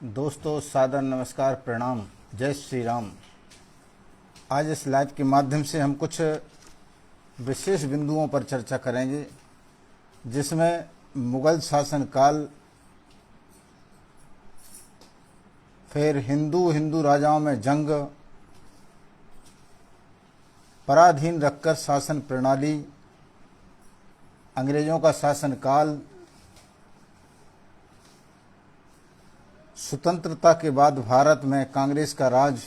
दोस्तों सादर नमस्कार प्रणाम जय श्री राम। आज इस लाइव के माध्यम से हम कुछ विशेष बिंदुओं पर चर्चा करेंगे जिसमें मुगल शासनकाल, फिर हिंदू राजाओं में जंग, पराधीन रखकर शासन प्रणाली, अंग्रेजों का शासनकाल, स्वतंत्रता के बाद भारत में कांग्रेस का राज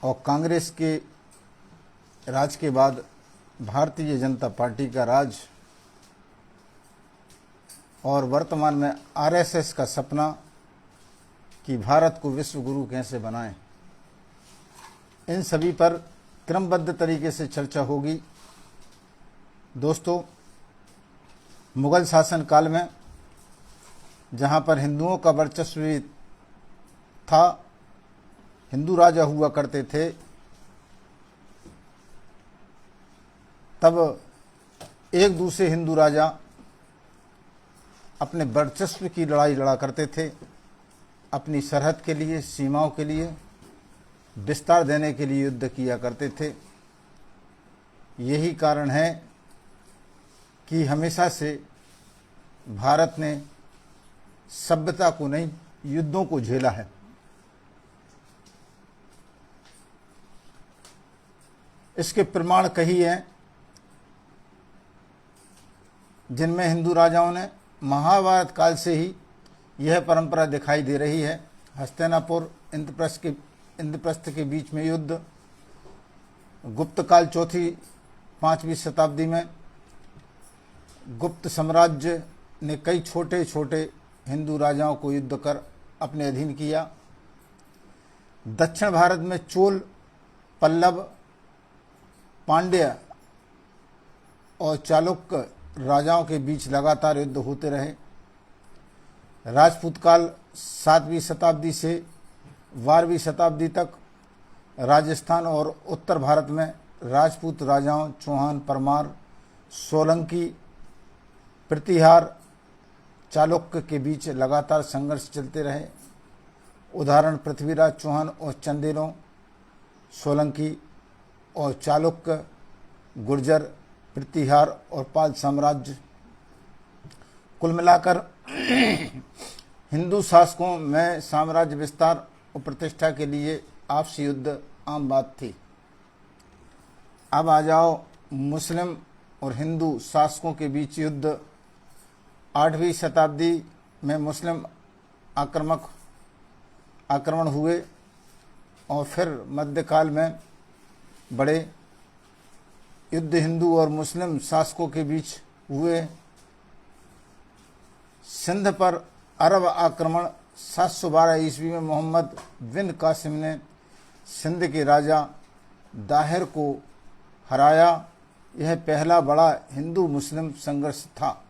और कांग्रेस के राज के बाद भारतीय जनता पार्टी का राज और वर्तमान में आरएसएस का सपना कि भारत को विश्व गुरु कैसे बनाएं। इन सभी पर क्रमबद्ध तरीके से चर्चा होगी। दोस्तों, मुगल शासन काल में जहाँ पर हिंदुओं का वर्चस्व भी था, हिंदू राजा हुआ करते थे, तब एक दूसरे हिंदू राजा अपने वर्चस्व की लड़ाई लड़ा करते थे। अपनी सरहद के लिए, सीमाओं के लिए विस्तार देने के लिए युद्ध किया करते थे। यही कारण है कि हमेशा से भारत ने सभ्यता को नहीं, युद्धों को झेला है। इसके प्रमाण कई हैं जिनमें हिंदू राजाओं ने महाभारत काल से ही यह परंपरा दिखाई दे रही है। हस्तिनापुर इंद्रप्रस्थ के बीच में युद्ध, गुप्त काल 4वीं-5वीं शताब्दी में गुप्त साम्राज्य ने कई छोटे छोटे हिंदू राजाओं को युद्ध कर अपने अधीन किया। दक्षिण भारत में चोल, पल्लव, पांड्य और चालुक्य राजाओं के बीच लगातार युद्ध होते रहे। राजपूत काल 7वीं शताब्दी से 12वीं शताब्दी तक राजस्थान और उत्तर भारत में राजपूत राजाओं चौहान, परमार, सोलंकी, प्रतिहार, चालुक्य के बीच लगातार संघर्ष चलते रहे। उदाहरण पृथ्वीराज चौहान और चंदेलों, सोलंकी और चालुक्य, गुर्जर, प्रतिहार और पाल साम्राज्य। कुल मिलाकर हिंदू शासकों में साम्राज्य विस्तार और प्रतिष्ठा के लिए आपसी युद्ध आम बात थी। अब आ जाओ मुस्लिम और हिंदू शासकों के बीच युद्ध। 8वीं शताब्दी में मुस्लिम आक्रमण हुए और फिर मध्यकाल में बड़े युद्ध हिंदू और मुस्लिम शासकों के बीच हुए। सिंध पर अरब आक्रमण 712 ईस्वी में मोहम्मद बिन कासिम ने सिंध के राजा दाहिर को हराया। यह पहला बड़ा हिंदू मुस्लिम संघर्ष था।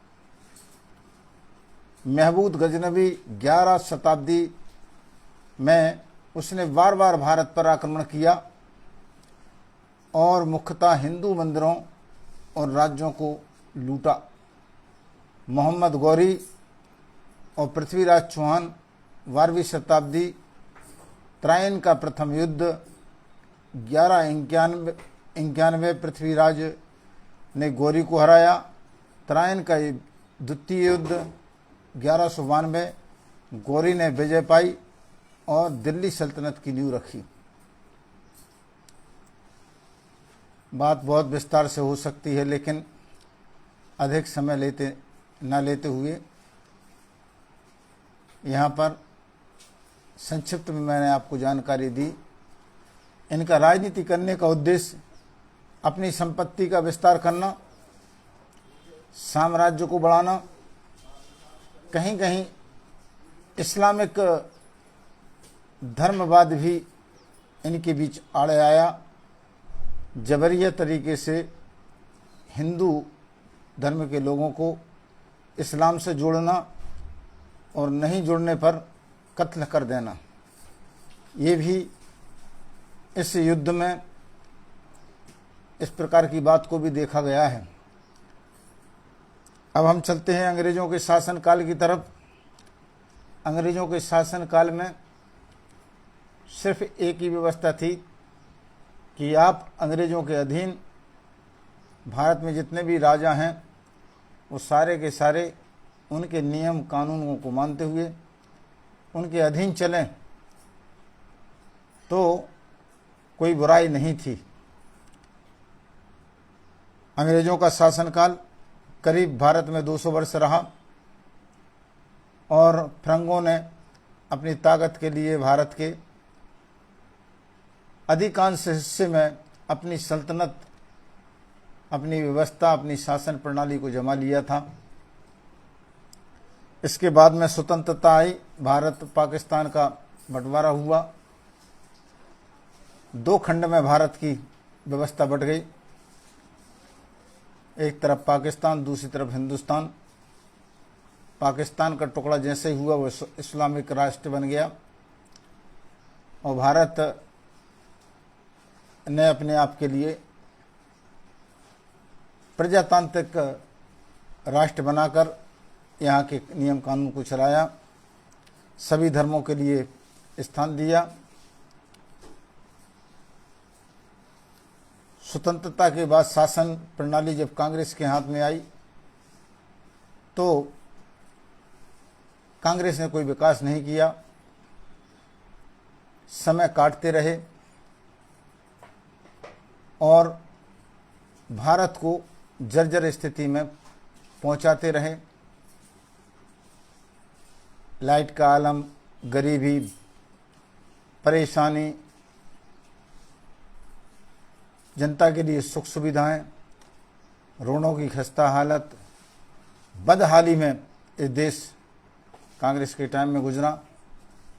महमूद गजनवी 11 शताब्दी में उसने बार बार भारत पर आक्रमण किया और मुख्यतः हिंदू मंदिरों और राज्यों को लूटा। मोहम्मद गौरी और पृथ्वीराज चौहान 12वीं शताब्दी, त्रायन का प्रथम युद्ध 1191 पृथ्वीराज ने गौरी को हराया। त्रायन का द्वितीय युद्ध 1192, गौरी ने विजय पाई और दिल्ली सल्तनत की नींव रखी। बात बहुत विस्तार से हो सकती है, लेकिन अधिक समय लेते हुए यहाँ पर संक्षिप्त में मैंने आपको जानकारी दी। इनका राजनीति करने का उद्देश्य अपनी संपत्ति का विस्तार करना, साम्राज्य को बढ़ाना, कहीं कहीं इस्लामिक धर्मवाद भी इनके बीच आड़े आया। जबरिया तरीके से हिंदू धर्म के लोगों को इस्लाम से जोड़ना और नहीं जुड़ने पर कत्ल कर देना, ये भी इस युद्ध में इस प्रकार की बात को भी देखा गया है। अब हम चलते हैं अंग्रेजों के शासनकाल की तरफ। अंग्रेजों के शासनकाल में सिर्फ एक ही व्यवस्था थी कि आप अंग्रेजों के अधीन भारत में जितने भी राजा हैं वो सारे के सारे उनके नियम कानूनों को मानते हुए उनके अधीन चलें तो कोई बुराई नहीं थी। अंग्रेजों का शासनकाल करीब भारत में 200 वर्ष रहा और फिरंगों ने अपनी ताकत के लिए भारत के अधिकांश हिस्से में अपनी सल्तनत, अपनी व्यवस्था, अपनी शासन प्रणाली को जमा लिया था। इसके बाद में स्वतंत्रता आई, भारत पाकिस्तान का बंटवारा हुआ, 2 खंड में भारत की व्यवस्था बट गई, एक तरफ पाकिस्तान, दूसरी तरफ हिंदुस्तान। पाकिस्तान का टुकड़ा जैसे ही हुआ वो इस्लामिक राष्ट्र बन गया और भारत ने अपने आप के लिए प्रजातांत्रिक राष्ट्र बनाकर यहाँ के नियम कानून को चलाया, सभी धर्मों के लिए स्थान दिया। स्वतंत्रता के बाद शासन प्रणाली जब कांग्रेस के हाथ में आई तो कांग्रेस ने कोई विकास नहीं किया, समय काटते रहे और भारत को जर्जर स्थिति में पहुंचाते रहे। लाइट का आलम, गरीबी, परेशानी, जनता के लिए सुख सुविधाएं, रोडों की खस्ता हालत, बदहाली में ये देश कांग्रेस के टाइम में गुजरा।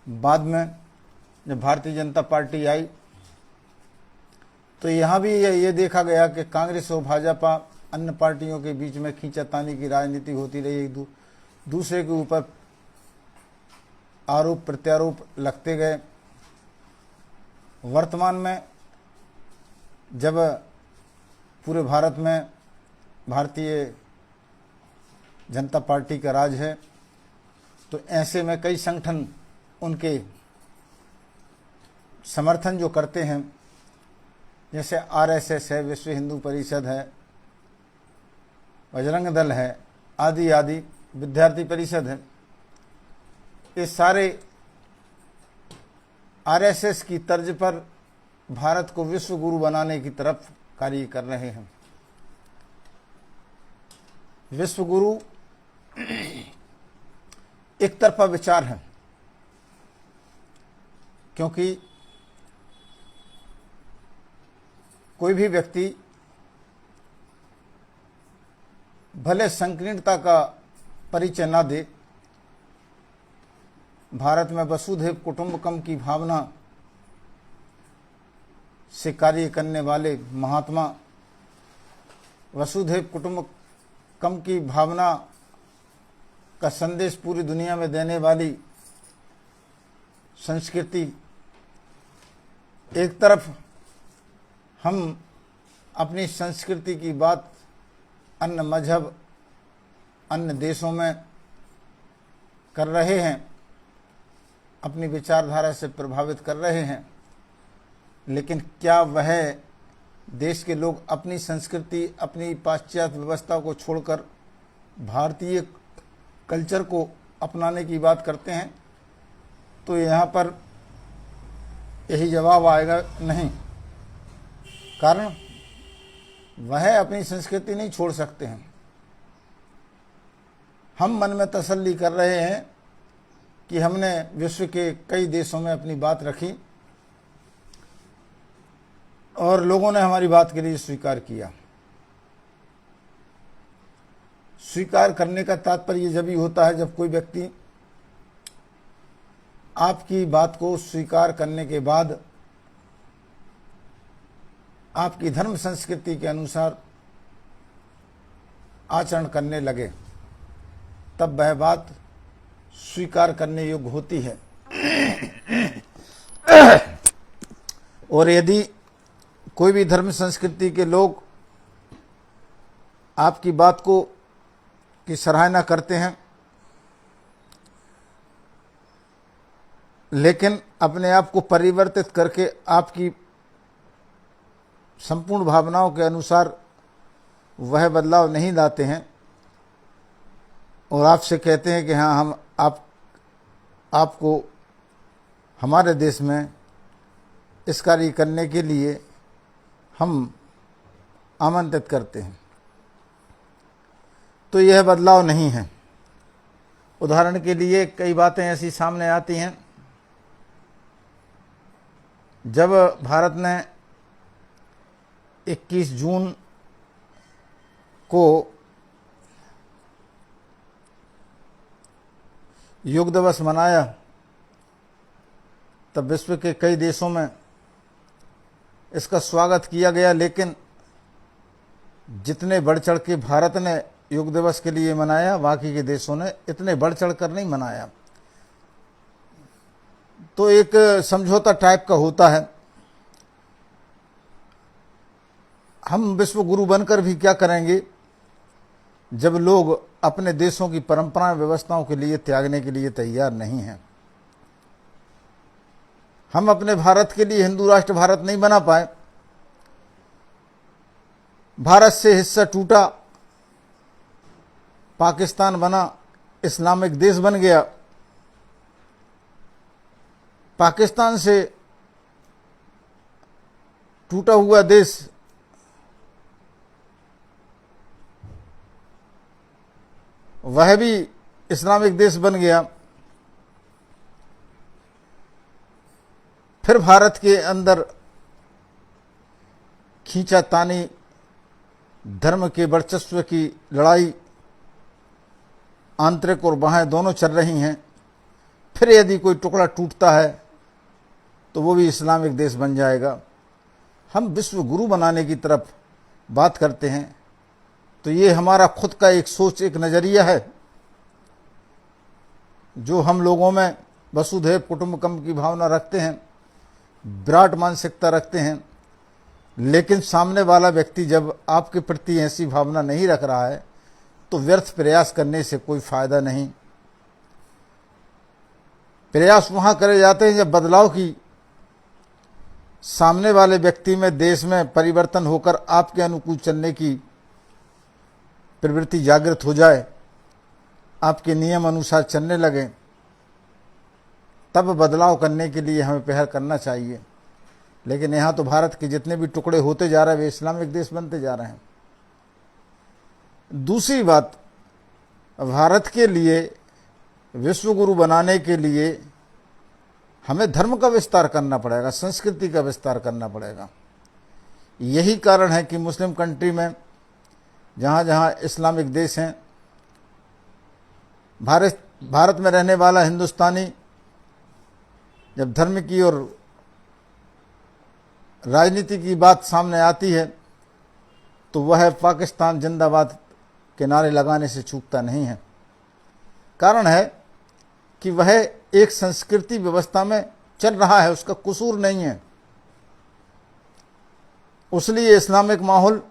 बाद में जब भारतीय जनता पार्टी आई तो यहाँ भी ये देखा गया कि कांग्रेस और भाजपा अन्य पार्टियों के बीच में खींचातानी की राजनीति होती रही, एक दूसरे के ऊपर आरोप प्रत्यारोप लगते गए। वर्तमान में जब पूरे भारत में भारतीय जनता पार्टी का राज है तो ऐसे में कई संगठन उनके समर्थन जो करते हैं, जैसे आरएसएस है, विश्व हिंदू परिषद है, बजरंग दल है, आदि आदि, विद्यार्थी परिषद है, ये सारे आरएसएस की तर्ज पर भारत को विश्व गुरु बनाने की तरफ कार्य कर रहे हैं। विश्व गुरु एक तरफा विचार है, क्योंकि कोई भी व्यक्ति भले संकीर्णता का परिचय ना दे, भारत में वसुधैव कुटुंबकम की भावना से कार्य करने वाले महात्मा, वसुधैव कुटुंबकम की भावना का संदेश पूरी दुनिया में देने वाली संस्कृति, एक तरफ हम अपनी संस्कृति की बात अन्य मजहब, अन्य देशों में कर रहे हैं, अपनी विचारधारा से प्रभावित कर रहे हैं, लेकिन क्या वह देश के लोग अपनी संस्कृति, अपनी पाश्चात्य व्यवस्था को छोड़कर भारतीय कल्चर को अपनाने की बात करते हैं? तो यहाँ पर यही जवाब आएगा, नहीं। कारण वह अपनी संस्कृति नहीं छोड़ सकते हैं। हम मन में तसल्ली कर रहे हैं कि हमने विश्व के कई देशों में अपनी बात रखी और लोगों ने हमारी बात के लिए स्वीकार किया। स्वीकार करने का तात्पर्य जब ही होता है जब कोई व्यक्ति आपकी बात को स्वीकार करने के बाद आपकी धर्म संस्कृति के अनुसार आचरण करने लगे, तब वह बात स्वीकार करने योग्य होती है। और यदि कोई भी धर्म संस्कृति के लोग आपकी बात को की सराहना करते हैं, लेकिन अपने आप को परिवर्तित करके आपकी संपूर्ण भावनाओं के अनुसार वह बदलाव नहीं लाते हैं और आपसे कहते हैं कि हाँ, हम आपको हमारे देश में इस कार्य करने के लिए हम आमंत्रित करते हैं, तो यह बदलाव नहीं है। उदाहरण के लिए कई बातें ऐसी सामने आती हैं, जब भारत ने 21 जून को योग दिवस मनाया, तब विश्व के कई देशों में इसका स्वागत किया गया, लेकिन जितने बढ़ चढ़ के भारत ने योग दिवस के लिए मनाया, बाकी के देशों ने इतने बढ़ चढ़ कर नहीं मनाया। तो एक समझौता टाइप का होता है। हम विश्व गुरु बनकर भी क्या करेंगे जब लोग अपने देशों की परंपरा व्यवस्थाओं के लिए त्यागने के लिए तैयार नहीं हैं। हम अपने भारत के लिए हिंदू राष्ट्र भारत नहीं बना पाए। भारत से हिस्सा टूटा, पाकिस्तान बना, इस्लामिक देश बन गया। पाकिस्तान से टूटा हुआ देश वह भी इस्लामिक देश बन गया। फिर भारत के अंदर खींचातानी, धर्म के वर्चस्व की लड़ाई आंतरिक और बाह्य दोनों चल रही हैं। फिर यदि कोई टुकड़ा टूटता है तो वो भी इस्लामिक देश बन जाएगा। हम विश्व गुरु बनाने की तरफ बात करते हैं, तो ये हमारा खुद का एक सोच, एक नज़रिया है जो हम लोगों में वसुधैव कुटुंबकम की भावना रखते हैं, विराट मानसिकता रखते हैं। लेकिन सामने वाला व्यक्ति जब आपके प्रति ऐसी भावना नहीं रख रहा है तो व्यर्थ प्रयास करने से कोई फायदा नहीं। प्रयास वहां करे जाते हैं जब बदलाव की सामने वाले व्यक्ति में, देश में परिवर्तन होकर आपके अनुकूल चलने की प्रवृत्ति जागृत हो जाए, आपके नियम अनुसार चलने लगे, तब बदलाव करने के लिए हमें पहल करना चाहिए। लेकिन यहाँ तो भारत के जितने भी टुकड़े होते जा रहे हैं वे इस्लामिक देश बनते जा रहे हैं। दूसरी बात, भारत के लिए विश्व गुरु बनाने के लिए हमें धर्म का विस्तार करना पड़ेगा, संस्कृति का विस्तार करना पड़ेगा। यही कारण है कि मुस्लिम कंट्री में जहाँ जहाँ इस्लामिक देश हैं, भारत में रहने वाला हिंदुस्तानी जब धर्म की और राजनीति की बात सामने आती है तो वह पाकिस्तान जिंदाबाद के नारे लगाने से चूकता नहीं है। कारण है कि वह एक संस्कृति व्यवस्था में चल रहा है, उसका कसूर नहीं है। उसलिए इस्लामिक माहौल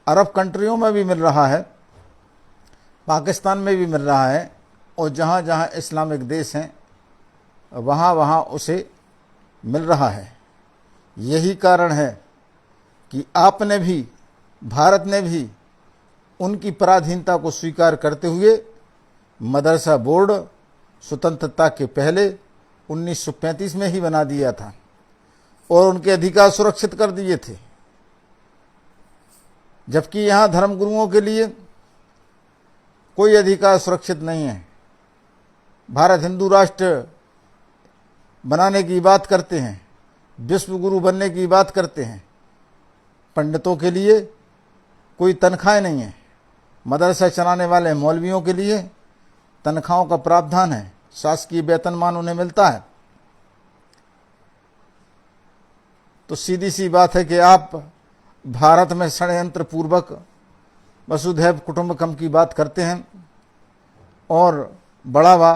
अरब कंट्रियों में भी मिल रहा है, पाकिस्तान में भी मिल रहा है, और जहाँ जहाँ इस्लामिक देश हैं वहाँ वहाँ उसे मिल रहा है। यही कारण है कि आपने भी, भारत ने भी उनकी पराधीनता को स्वीकार करते हुए मदरसा बोर्ड स्वतंत्रता के पहले 1935 में ही बना दिया था और उनके अधिकार सुरक्षित कर दिए थे। जबकि यहाँ धर्मगुरुओं के लिए कोई अधिकार सुरक्षित नहीं है। भारत हिंदू राष्ट्र बनाने की बात करते हैं, विश्व गुरु बनने की बात करते हैं। पंडितों के लिए कोई तनख्वाहें नहीं है, मदरसा चलाने वाले मौलवियों के लिए तनख्वाहों का प्रावधान है, शासकीय वेतनमान उन्हें मिलता है। तो सीधी सी बात है कि आप भारत में षड्यंत्र पूर्वक वसुधैव कुटुंबकम की बात करते हैं और बढ़ावा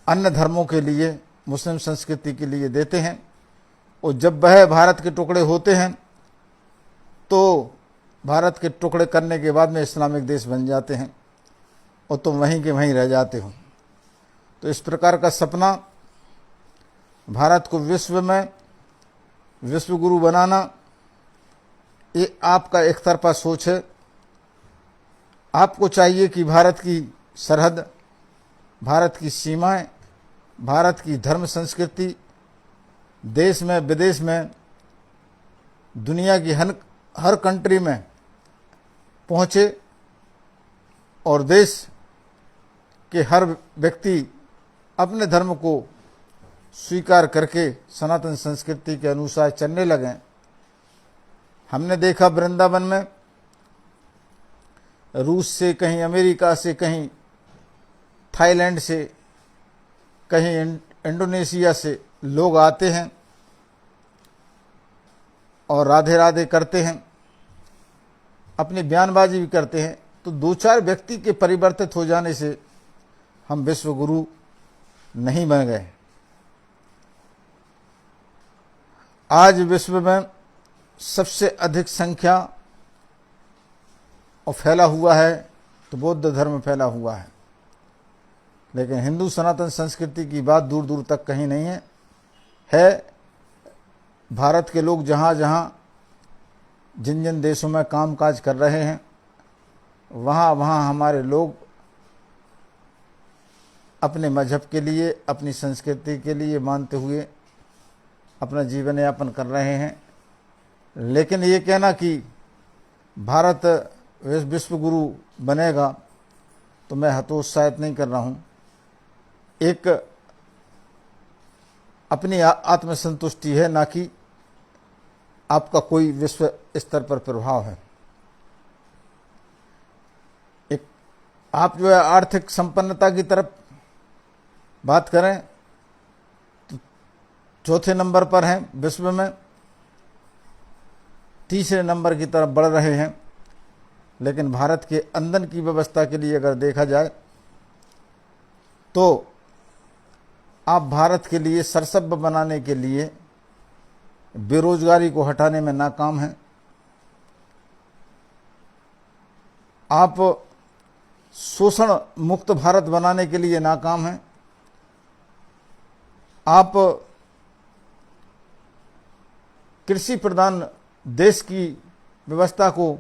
अन्य धर्मों के लिए, मुस्लिम संस्कृति के लिए देते हैं। और जब वह भारत के टुकड़े होते हैं तो भारत के टुकड़े करने के बाद में इस्लामिक देश बन जाते हैं और तुम वहीं के वहीं रह जाते हो। तो इस प्रकार का सपना, भारत को विश्व में विश्व गुरु बनाना, ये आपका एक तरफा सोच है। आपको चाहिए कि भारत की सरहद, भारत की सीमाएं, भारत की धर्म संस्कृति देश में विदेश में, दुनिया की हर कंट्री में पहुँचे और देश के हर व्यक्ति अपने धर्म को स्वीकार करके सनातन संस्कृति के अनुसार चलने लगें। हमने देखा वृंदावन में रूस से, कहीं अमेरिका से, कहीं थाईलैंड से, कहीं इंडोनेशिया से लोग आते हैं और राधे राधे करते हैं, अपनी बयानबाजी भी करते हैं। तो दो चार व्यक्ति के परिवर्तित हो जाने से हम विश्व गुरु नहीं बन गए। आज विश्व में सबसे अधिक संख्या और फैला हुआ है तो बौद्ध धर्म फैला हुआ है, लेकिन हिंदू सनातन संस्कृति की बात दूर दूर तक कहीं नहीं है। भारत के लोग जहाँ जहाँ जिन जिन देशों में काम काज कर रहे हैं, वहाँ वहाँ हमारे लोग अपने मजहब के लिए, अपनी संस्कृति के लिए मानते हुए अपना जीवन यापन कर रहे हैं। लेकिन ये कहना कि भारत विश्व गुरु बनेगा, तो मैं हतोत्साहित नहीं कर रहा हूँ। एक अपनी आत्मसंतुष्टि है, ना कि आपका कोई विश्व स्तर पर प्रभाव है। एक आप जो है आर्थिक संपन्नता की तरफ बात करें तो चौथे नंबर पर हैं विश्व में, तीसरे नंबर की तरफ बढ़ रहे हैं। लेकिन भारत के ईंधन की व्यवस्था के लिए अगर देखा जाए तो आप भारत के लिए सरसब्ब बनाने के लिए बेरोजगारी को हटाने में नाकाम हैं। आप शोषण मुक्त भारत बनाने के लिए नाकाम हैं। आप कृषि प्रधान देश की व्यवस्था को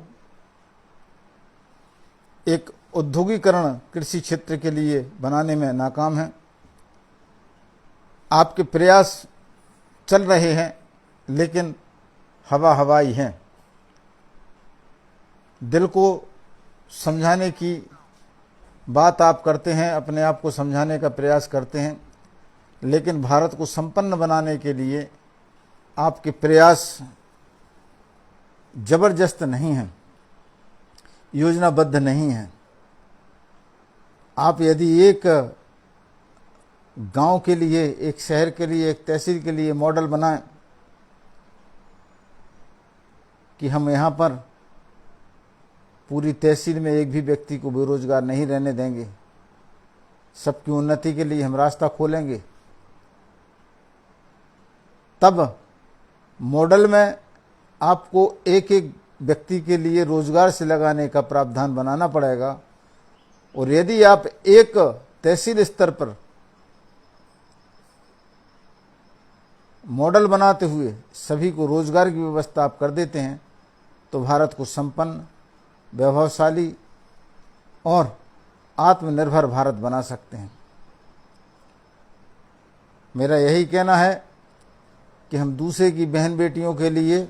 एक औद्योगिकरण कृषि क्षेत्र के लिए बनाने में नाकाम हैं। आपके प्रयास चल रहे हैं लेकिन हवाई हैं। दिल को समझाने की बात आप करते हैं, अपने आप को समझाने का प्रयास करते हैं, लेकिन भारत को संपन्न बनाने के लिए आपके प्रयास जबरदस्त नहीं हैं, योजनाबद्ध नहीं हैं। आप यदि एक गांव के लिए, एक शहर के लिए, एक तहसील के लिए मॉडल बनाएं कि हम यहाँ पर पूरी तहसील में एक भी व्यक्ति को बेरोजगार नहीं रहने देंगे, सबकी उन्नति के लिए हम रास्ता खोलेंगे, तब मॉडल में आपको एक एक व्यक्ति के लिए रोजगार से लगाने का प्रावधान बनाना पड़ेगा। और यदि आप एक तहसील स्तर पर मॉडल बनाते हुए सभी को रोजगार की व्यवस्था आप कर देते हैं तो भारत को संपन्न, वैभवशाली और आत्मनिर्भर भारत बना सकते हैं। मेरा यही कहना है कि हम दूसरे की बहन बेटियों के लिए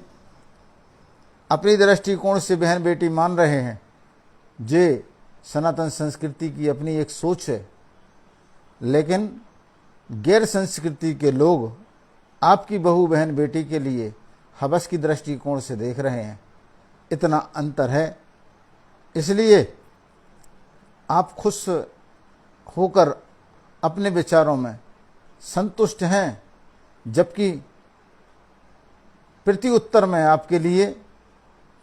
अपनी दृष्टिकोण से बहन बेटी मान रहे हैं, जे सनातन संस्कृति की अपनी एक सोच है, लेकिन गैर संस्कृति के लोग आपकी बहू बहन बेटी के लिए हवस की दृष्टिकोण से देख रहे हैं। इतना अंतर है। इसलिए आप खुश होकर अपने विचारों में संतुष्ट हैं, जबकि प्रति उत्तर में आपके लिए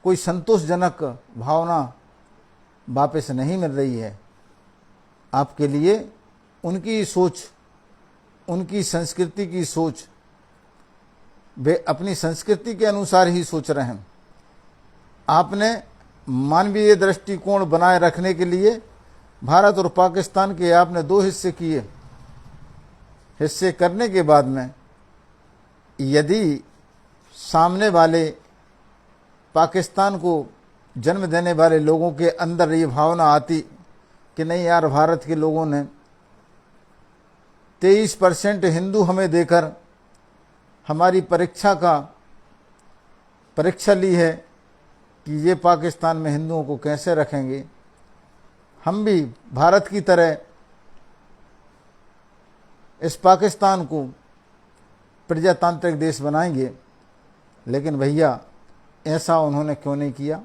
कोई संतोषजनक भावना वापस नहीं मिल रही है। आपके लिए उनकी सोच, उनकी संस्कृति की सोच, वे अपनी संस्कृति के अनुसार ही सोच रहे हैं। आपने मानवीय दृष्टिकोण बनाए रखने के लिए भारत और पाकिस्तान के आपने 2 हिस्से किए। हिस्से करने के बाद में यदि सामने वाले पाकिस्तान को जन्म देने वाले लोगों के अंदर ये भावना आती कि नहीं यार, भारत के लोगों ने 23% हिंदू हमें देकर हमारी परीक्षा ली है कि ये पाकिस्तान में हिंदुओं को कैसे रखेंगे, हम भी भारत की तरह इस पाकिस्तान को प्रजातांत्रिक देश बनाएंगे। लेकिन भैया ऐसा उन्होंने क्यों नहीं किया?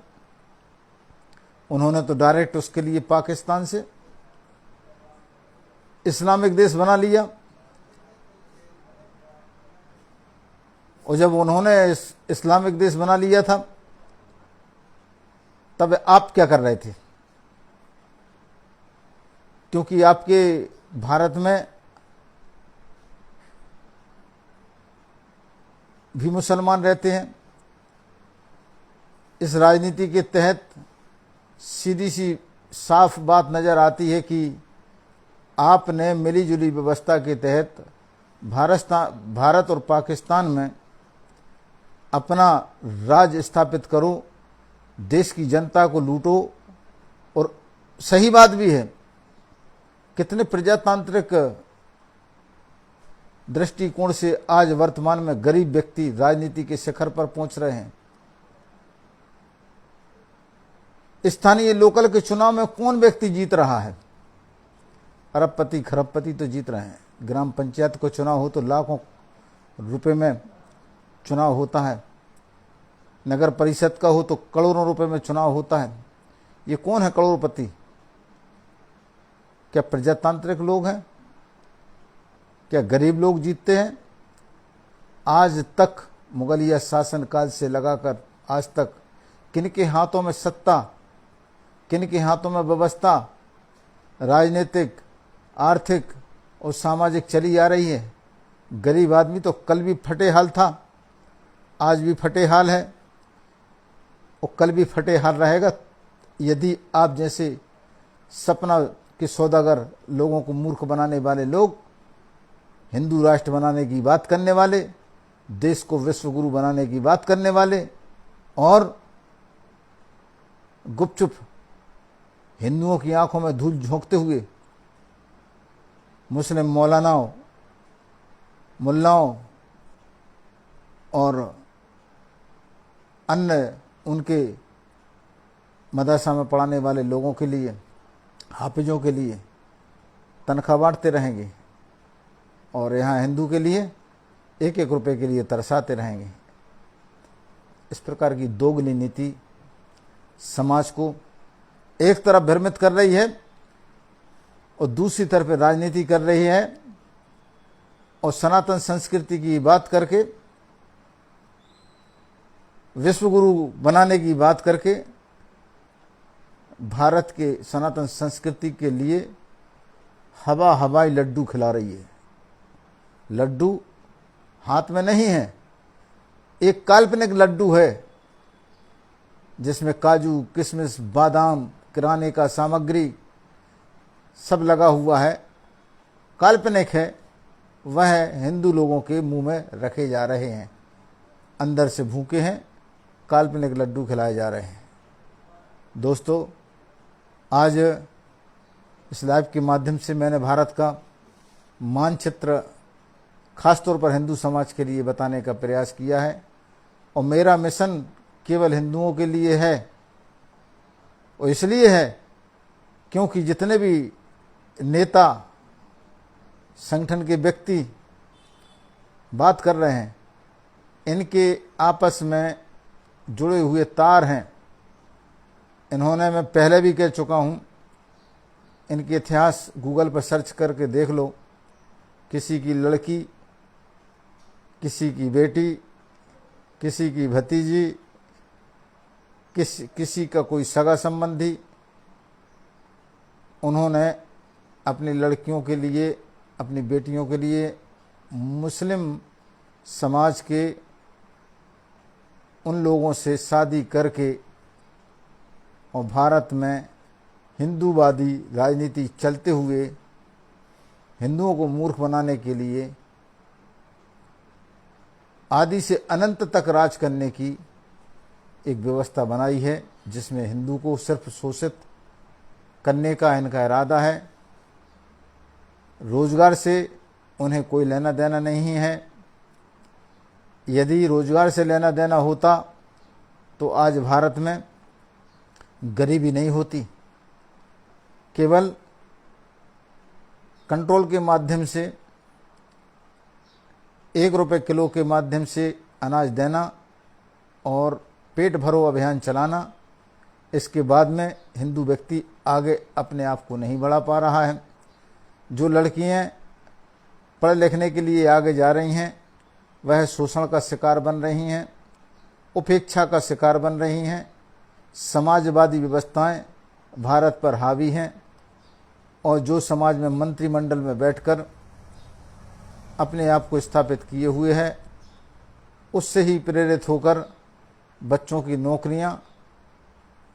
उन्होंने तो डायरेक्ट उसके लिए पाकिस्तान से इस्लामिक देश बना लिया। और जब उन्होंने इस्लामिक देश बना लिया था तब आप क्या कर रहे थे? क्योंकि आपके भारत में भी मुसलमान रहते हैं। इस राजनीति के तहत सीधी सी साफ बात नज़र आती है कि आपने मिलीजुली व्यवस्था के तहत भारत और पाकिस्तान में अपना राज स्थापित करो, देश की जनता को लूटो। और सही बात भी है, कितने प्रजातांत्रिक दृष्टिकोण से आज वर्तमान में गरीब व्यक्ति राजनीति के शिखर पर पहुंच रहे हैं। स्थानीय लोकल के चुनाव में कौन व्यक्ति जीत रहा है? अरबपति खरबपति तो जीत रहे हैं। ग्राम पंचायत को चुनाव हो तो लाखों रुपए में चुनाव होता है, नगर परिषद का हो तो करोड़ों रुपए में चुनाव होता है। ये कौन है करोड़पति? क्या प्रजातांत्रिक लोग हैं? क्या गरीब लोग जीतते हैं? आज तक मुगलिया शासन काल से लगाकर आज तक किनके हाथों में सत्ता, किनके हाथों में व्यवस्था राजनीतिक, आर्थिक और सामाजिक चली आ रही है? गरीब आदमी तो कल भी फटे हाल था, आज भी फटे हाल है और कल भी फटे हाल रहेगा यदि आप जैसे सपना के सौदागर लोगों को मूर्ख बनाने वाले लोग, हिंदू राष्ट्र बनाने की बात करने वाले, देश को विश्व गुरु बनाने की बात करने वाले और गुपचुप हिंदुओं की आंखों में धूल झोंकते हुए मुस्लिम मौलानाओं, मुल्लाओं और अन्य उनके मदरसा में पढ़ाने वाले लोगों के लिए, हाफिजों के लिए तनख्वाह बांटते रहेंगे और यहाँ हिंदू के लिए 1-1 रुपए के लिए तरसाते रहेंगे। इस प्रकार की दोगली नीति समाज को एक तरफ भ्रमित कर रही है और दूसरी तरफ राजनीति कर रही है और सनातन संस्कृति की बात करके, विश्वगुरु बनाने की बात करके भारत के सनातन संस्कृति के लिए हवाई लड्डू खिला रही है। लड्डू हाथ में नहीं है, एक काल्पनिक लड्डू है जिसमें काजू, किशमिश, बादाम, किराने का सामग्री सब लगा हुआ है, काल्पनिक है। वह हिंदू लोगों के मुंह में रखे जा रहे हैं, अंदर से भूखे हैं, काल्पनिक लड्डू खिलाए जा रहे हैं। दोस्तों, आज इस लाइव के माध्यम से मैंने भारत का मानचित्र खासतौर पर हिंदू समाज के लिए बताने का प्रयास किया है और मेरा मिशन केवल हिंदुओं के लिए है और इसलिए है क्योंकि जितने भी नेता, संगठन के व्यक्ति बात कर रहे हैं, इनके आपस में जुड़े हुए तार हैं। इन्होंने, मैं पहले भी कह चुका हूँ, इनके इतिहास गूगल पर सर्च करके देख लो। किसी की लड़की, किसी की बेटी, किसी की भतीजी, किसी का कोई सगा संबंधी, उन्होंने अपनी लड़कियों के लिए, अपनी बेटियों के लिए मुस्लिम समाज के उन लोगों से शादी करके और भारत में हिंदूवादी राजनीति चलते हुए हिंदुओं को मूर्ख बनाने के लिए आदि से अनंत तक राज करने की एक व्यवस्था बनाई है, जिसमें हिंदू को सिर्फ शोषित करने का इनका इरादा है। रोजगार से उन्हें कोई लेना देना नहीं है। यदि रोजगार से लेना देना होता तो आज भारत में गरीबी नहीं होती। केवल कंट्रोल के माध्यम से 1 रुपये किलो के माध्यम से अनाज देना और पेट भरो अभियान चलाना, इसके बाद में हिंदू व्यक्ति आगे अपने आप को नहीं बढ़ा पा रहा है। जो लड़कियां पढ़ लिखने के लिए आगे जा रही हैं वह शोषण का शिकार बन रही हैं, उपेक्षा का शिकार बन रही हैं। समाजवादी व्यवस्थाएं भारत पर हावी हैं और जो समाज में मंत्रिमंडल में बैठकर अपने आप को स्थापित किए हुए हैं, उससे ही प्रेरित होकर बच्चों की नौकरियां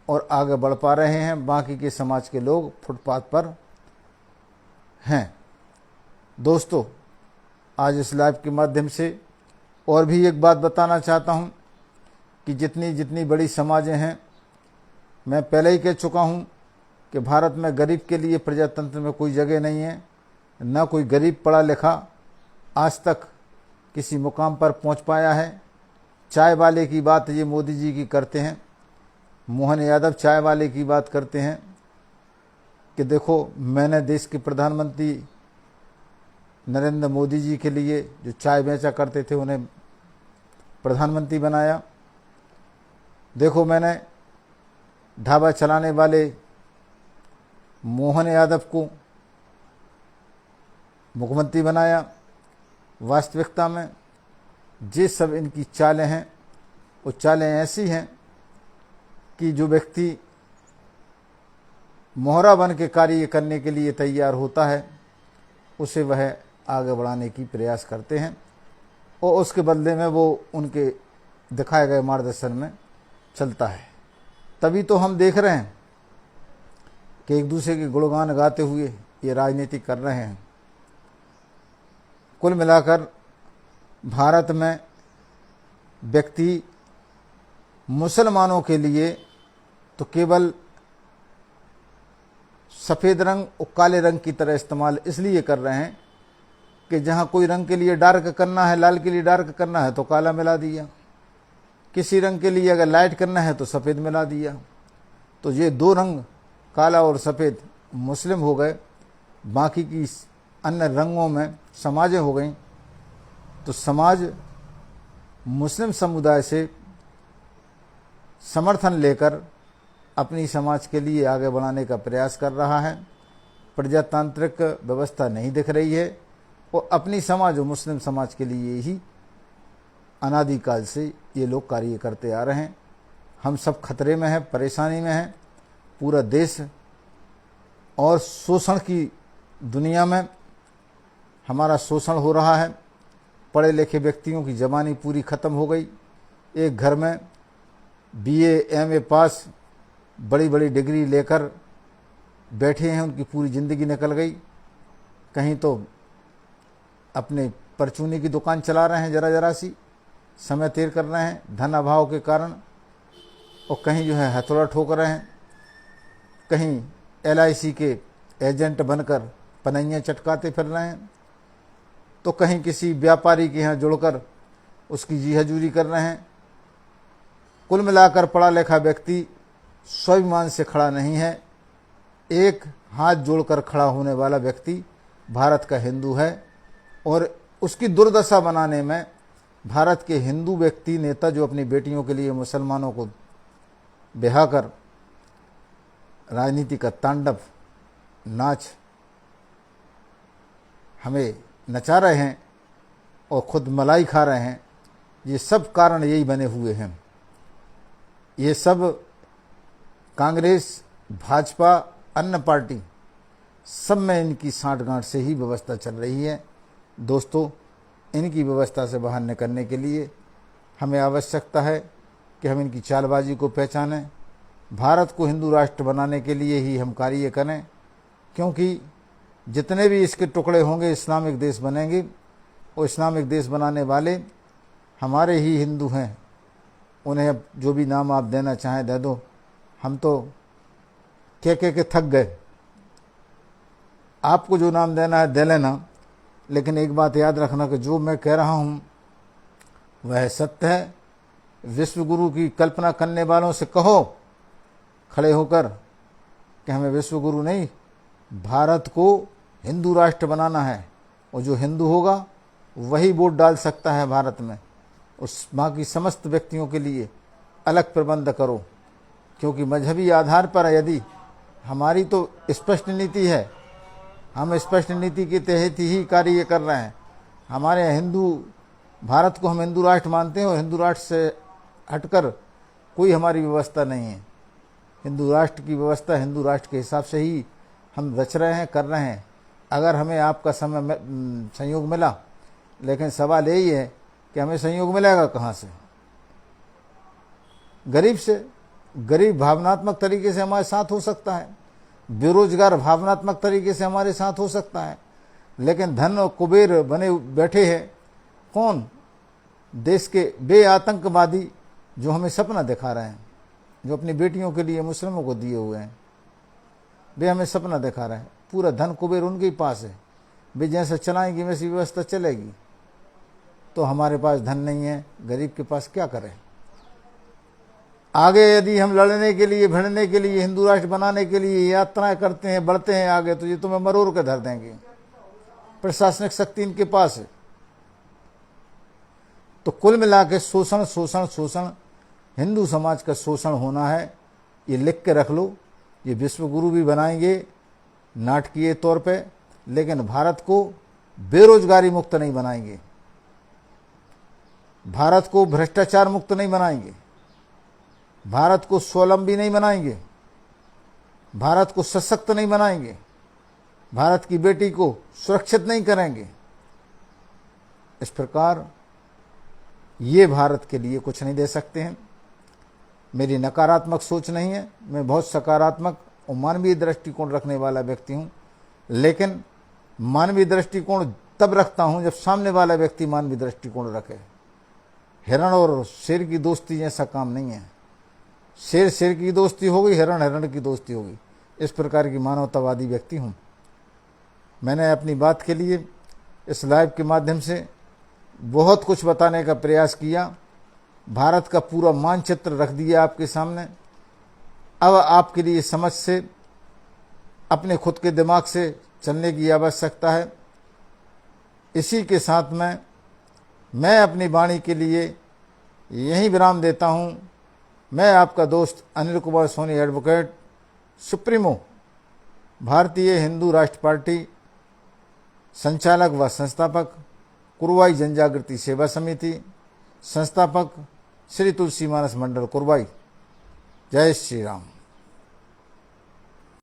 और आगे बढ़ पा रहे हैं। बाकी के समाज के लोग फुटपाथ पर हैं। दोस्तों, आज इस लाइव के माध्यम से और भी एक बात बताना चाहता हूं कि जितनी बड़ी समाजें हैं, मैं पहले ही कह चुका हूं कि भारत में गरीब के लिए प्रजातंत्र में कोई जगह नहीं है। न कोई गरीब पढ़ा लिखा आज तक किसी मुकाम पर पहुंच पाया है। चाय वाले की बात ये मोदी जी की करते हैं, मोहन यादव चाय वाले की बात करते हैं कि देखो, मैंने देश के प्रधानमंत्री नरेंद्र मोदी जी के लिए जो चाय बेचा करते थे उन्हें प्रधानमंत्री बनाया। देखो, मैंने ढाबा चलाने वाले मोहन यादव को मुख्यमंत्री बनाया। वास्तविकता में ये सब इनकी चालें हैं। वो चालें ऐसी हैं कि जो व्यक्ति मोहरा बन के कार्य करने के लिए तैयार होता है उसे वह आगे बढ़ाने की प्रयास करते हैं और उसके बदले में वो उनके दिखाए गए मार्गदर्शन में चलता है। तभी तो हम देख रहे हैं कि एक दूसरे के गुणगान गाते हुए ये राजनीति कर रहे हैं। कुल मिलाकर भारत में व्यक्ति मुसलमानों के लिए तो केवल सफ़ेद रंग और काले रंग की तरह इस्तेमाल इसलिए कर रहे हैं कि जहाँ कोई रंग के लिए डार्क करना है, लाल के लिए डार्क करना है तो काला मिला दिया, किसी रंग के लिए अगर लाइट करना है तो सफ़ेद मिला दिया। तो ये 2 रंग काला और सफ़ेद मुस्लिम हो गए, बाकी की अन्य रंगों में समाजें हो गई। तो समाज मुस्लिम समुदाय से समर्थन लेकर अपनी समाज के लिए आगे बढ़ाने का प्रयास कर रहा है। प्रजातांत्रिक व्यवस्था नहीं दिख रही है और अपनी समाज और मुस्लिम समाज के लिए ही अनादिकाल से ये लोग कार्य करते आ रहे हैं। हम सब खतरे में हैं, परेशानी में हैं। पूरा देश और शोषण की दुनिया में हमारा शोषण हो रहा है। पढ़े लिखे व्यक्तियों की जवानी पूरी ख़त्म हो गई। एक घर में BA MA पास बड़ी बड़ी डिग्री लेकर बैठे हैं, उनकी पूरी ज़िंदगी निकल गई। कहीं तो अपने परचूनी की दुकान चला रहे हैं, जरा सी समय तैर कर रहे हैं धन अभाव के कारण, और कहीं जो है हथौड़ा ठोक रहे हैं, कहीं LIC के एजेंट बनकर पनैयाँ चटकाते फिर रहे हैं, तो कहीं किसी व्यापारी के यहाँ जुड़कर उसकी जी हजूरी कर रहे हैं। कुल मिलाकर पढ़ा लिखा व्यक्ति स्वाभिमान से खड़ा नहीं है। एक हाथ जोड़कर खड़ा होने वाला व्यक्ति भारत का हिंदू है और उसकी दुर्दशा बनाने में भारत के हिंदू व्यक्ति नेता जो अपनी बेटियों के लिए मुसलमानों को ब्याह कर राजनीति का तांडव नाच हमें नचा रहे हैं और खुद मलाई खा रहे हैं, ये सब कारण यही बने हुए हैं। ये सब कांग्रेस, भाजपा, अन्य पार्टी सब में इनकी साठगांठ से ही व्यवस्था चल रही है। दोस्तों, इनकी व्यवस्था से बाहर निकलने के लिए हमें आवश्यकता है कि हम इनकी चालबाजी को पहचानें, भारत को हिंदू राष्ट्र बनाने के लिए ही हम कार्य करें, क्योंकि जितने भी इसके टुकड़े होंगे इस्लामिक देश बनेंगे, और इस्लामिक देश बनाने वाले हमारे ही हिंदू हैं। उन्हें अब जो भी नाम आप देना चाहें दे दो, हम तो कह के थक गए। आपको जो नाम देना है दे लेना, लेकिन एक बात याद रखना कि जो मैं कह रहा हूँ वह सत्य है। विश्व गुरु की कल्पना करने वालों से कहो खड़े होकर कि हमें विश्व गुरु नहीं, भारत को हिंदू राष्ट्र बनाना है, और जो हिंदू होगा वही वोट डाल सकता है भारत में। उस बाकी समस्त व्यक्तियों के लिए अलग प्रबंध करो, क्योंकि मजहबी आधार पर यदि हमारी तो स्पष्ट नीति है, हम स्पष्ट नीति के तहत ही कार्य कर रहे हैं। हमारे हिंदू भारत को हम हिंदू राष्ट्र मानते हैं, और हिंदू राष्ट्र से हटकर कोई हमारी व्यवस्था नहीं है। हिंदू राष्ट्र की व्यवस्था हिंदू राष्ट्र के हिसाब से ही हम रच रहे हैं, कर रहे हैं। अगर हमें आपका संयोग मिला, लेकिन सवाल यही है कि हमें संयोग मिलेगा कहाँ से? गरीब से। गरीब भावनात्मक तरीके से हमारे साथ हो सकता है, बेरोजगार भावनात्मक तरीके से हमारे साथ हो सकता है, लेकिन धन और कुबेर बने बैठे हैं कौन? देश के बे आतंकवादी जो हमें सपना दिखा रहे हैं, जो अपनी बेटियों के लिए मुस्लिमों को दिए हुए हैं, वे हमें सपना दिखा रहे हैं। पूरा धन कुबेर उनके ही पास है, वे जैसे चलाएंगे वैसी व्यवस्था चलेगी। तो हमारे पास धन नहीं है, गरीब के पास क्या करें? आगे यदि हम लड़ने के लिए, भिड़ने के लिए, हिंदू राष्ट्र बनाने के लिए यात्राएं करते हैं, बढ़ते हैं आगे, तो ये तुम्हें मरोड़ के धर देंगे। प्रशासनिक शक्ति इनके पास है। तो कुल मिला के शोषण शोषण शोषण, हिंदू समाज का शोषण होना है, ये लिख के रख लो। ये विश्व गुरु भी बनाएंगे नाटकीय तौर पे, लेकिन भारत को बेरोजगारी मुक्त नहीं बनाएंगे, भारत को भ्रष्टाचार मुक्त नहीं बनाएंगे, भारत को स्वावलंबी नहीं बनाएंगे, भारत को सशक्त नहीं बनाएंगे, भारत की बेटी को सुरक्षित नहीं करेंगे। इस प्रकार ये भारत के लिए कुछ नहीं दे सकते हैं। मेरी नकारात्मक सोच नहीं है, मैं बहुत सकारात्मक और मानवीय दृष्टिकोण रखने वाला व्यक्ति हूँ, लेकिन मानवीय दृष्टिकोण तब रखता हूँ जब सामने वाला व्यक्ति मानवीय दृष्टिकोण रखे। हिरण और शेर की दोस्ती जैसा काम नहीं है। शेर शेर की दोस्ती होगी, हिरण हिरण की दोस्ती होगी। इस प्रकार की मानवतावादी व्यक्ति हूँ। मैंने अपनी बात के लिए इस लाइव के माध्यम से बहुत कुछ बताने का प्रयास किया, भारत का पूरा मानचित्र रख दिया आपके सामने। अब आपके लिए समझ से, अपने खुद के दिमाग से चलने की आवश्यकता है। इसी के साथ में मैं अपनी वाणी के लिए यहीं विराम देता हूँ। मैं आपका दोस्त अनिल कुमार सोनी, एडवोकेट, सुप्रीमो, भारतीय हिंदू राष्ट्र पार्टी, संचालक व संस्थापक, कुरवाई जनजागृति सेवा समिति, संस्थापक श्री तुलसी मानस मंडल कुरवाई। जय श्री राम।